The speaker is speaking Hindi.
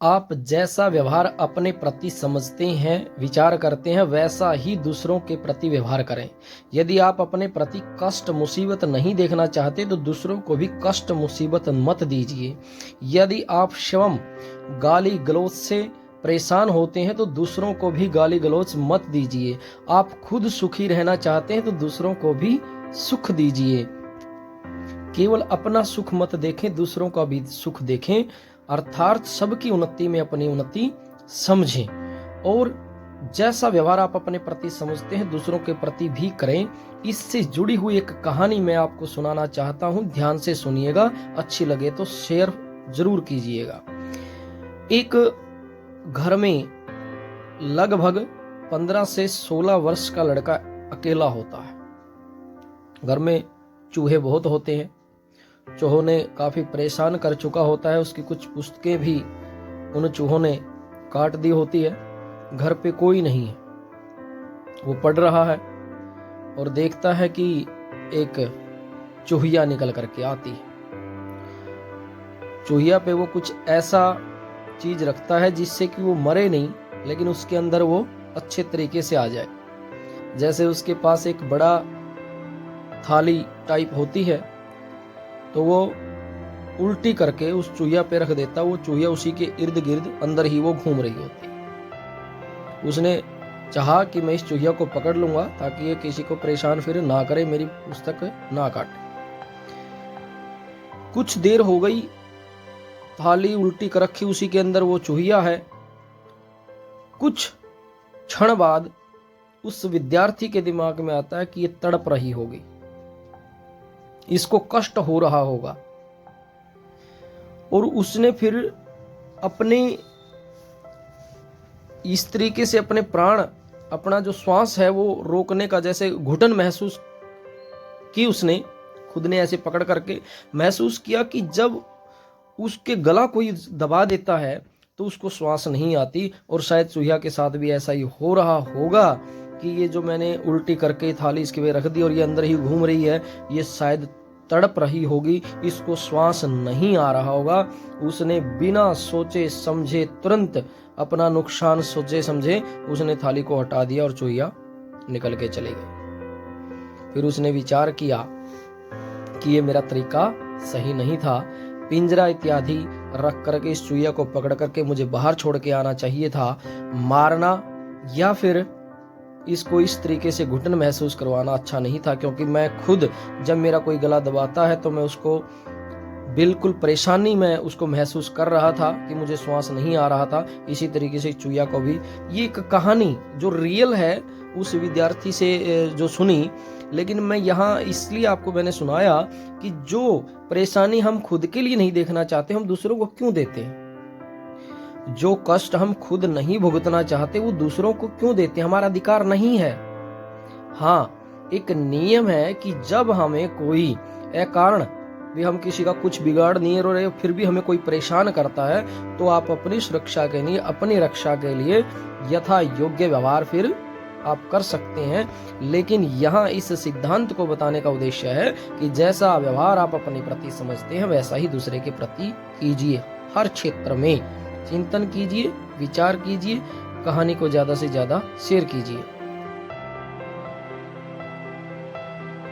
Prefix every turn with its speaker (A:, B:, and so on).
A: आप जैसा व्यवहार अपने प्रति समझते हैं, विचार करते हैं, वैसा ही दूसरों के प्रति व्यवहार करें। यदि आप अपने प्रति कष्ट मुसीबत नहीं देखना चाहते तो दूसरों को भी कष्ट मुसीबत मत दीजिए। यदि आप स्वयं गाली गलौज से परेशान होते हैं तो दूसरों को भी गाली गलौज मत दीजिए। आप खुद सुखी रहना चाहते हैं तो दूसरों को भी सुख दीजिए। केवल अपना सुख मत देखें, दूसरों का भी सुख देखें, अर्थात सबकी उन्नति में अपनी उन्नति समझें। और जैसा व्यवहार आप अपने प्रति समझते हैं दूसरों के प्रति भी करें। इससे जुड़ी हुई एक कहानी मैं आपको सुनाना चाहता हूं, ध्यान से सुनिएगा, अच्छी लगे तो शेयर जरूर कीजिएगा। एक घर में लगभग 15 से 16 वर्ष का लड़का अकेला होता है। घर में चूहे बहुत होते हैं। चूहों ने काफी परेशान कर चुका होता है, उसकी कुछ पुस्तकें भी उन चूहों ने काट दी होती है। घर पे कोई नहीं है, वो पढ़ रहा है और देखता है कि एक चूहिया निकल करके आती है। चूहिया पे वो कुछ ऐसा चीज रखता है जिससे कि वो मरे नहीं, लेकिन उसके अंदर वो अच्छे तरीके से आ जाए। जैसे उसके पास एक बड़ा थाली टाइप होती है तो वो उल्टी करके उस चूहिया पे रख देता। वो चूहिया उसी के इर्द गिर्द अंदर ही वो घूम रही होती है। उसने चाहा कि मैं इस चूहिया को पकड़ लूंगा ताकि ये किसी को परेशान फिर ना करे, मेरी पुस्तक ना काटे। कुछ देर हो गई, थाली उल्टी कर रखी, उसी के अंदर वो चूहिया है। कुछ क्षण बाद उस विद्यार्थी के दिमाग में आता है कि ये तड़प रही होगी, इसको कष्ट हो रहा होगा, और उसने फिर अपने इस तरीके से अपने प्राण, अपना जो श्वास है वो रोकने का जैसे घुटन महसूस की। उसने खुद ने ऐसे पकड़ करके महसूस किया कि जब उसके गला कोई दबा देता है तो उसको श्वास नहीं आती। और शायद चूहिया के साथ भी ऐसा ही हो रहा होगा कि ये जो मैंने उल्टी करके थाली इसके वे रख दी और ये अंदर ही घूम रही है, ये शायद तड़प रही होगी, इसको श्वास नहीं आ रहा होगा। उसने बिना सोचे समझे, तुरंत अपना नुकसान सोचे समझे, उसने थाली को हटा दिया और चूहिया निकल के चले गए। फिर उसने विचार किया कि ये मेरा तरीका सही नहीं था, पिंजरा इत्यादि रख करके इस चूहिया को पकड़ करके मुझे बाहर छोड़ के आना चाहिए था। मारना या फिर इसको इस तरीके से घुटन महसूस करवाना अच्छा नहीं था, क्योंकि मैं खुद जब मेरा कोई गला दबाता है तो मैं उसको बिल्कुल परेशानी में उसको महसूस कर रहा था कि मुझे श्वास नहीं आ रहा था। इसी तरीके से चूहिया को भी, ये एक कहानी जो रियल है उस विद्यार्थी से जो सुनी, लेकिन मैं यहाँ इसलिए आपको मैंने सुनाया कि जो परेशानी हम खुद के लिए नहीं देखना चाहते हम दूसरों को क्यों देते हैं। जो कष्ट हम खुद नहीं भुगतना चाहते वो दूसरों को क्यों देते हैं, हमारा अधिकार नहीं है। हाँ, एक नियम है कि जब हमें कोई अकारण भी, हम किसी का कुछ बिगाड़ नहीं रहे, फिर भी हमें कोई परेशान करता है तो आप अपनी सुरक्षा के लिए, अपनी रक्षा के लिए यथा योग्य व्यवहार फिर आप कर सकते हैं। लेकिन यहाँ इस सिद्धांत को बताने का उद्देश्य है कि जैसा व्यवहार आप अपने प्रति समझते हैं वैसा ही दूसरे के प्रति कीजिए। हर क्षेत्र में चिंतन कीजिए, विचार कीजिए, कहानी को ज्यादा से ज्यादा शेयर कीजिए।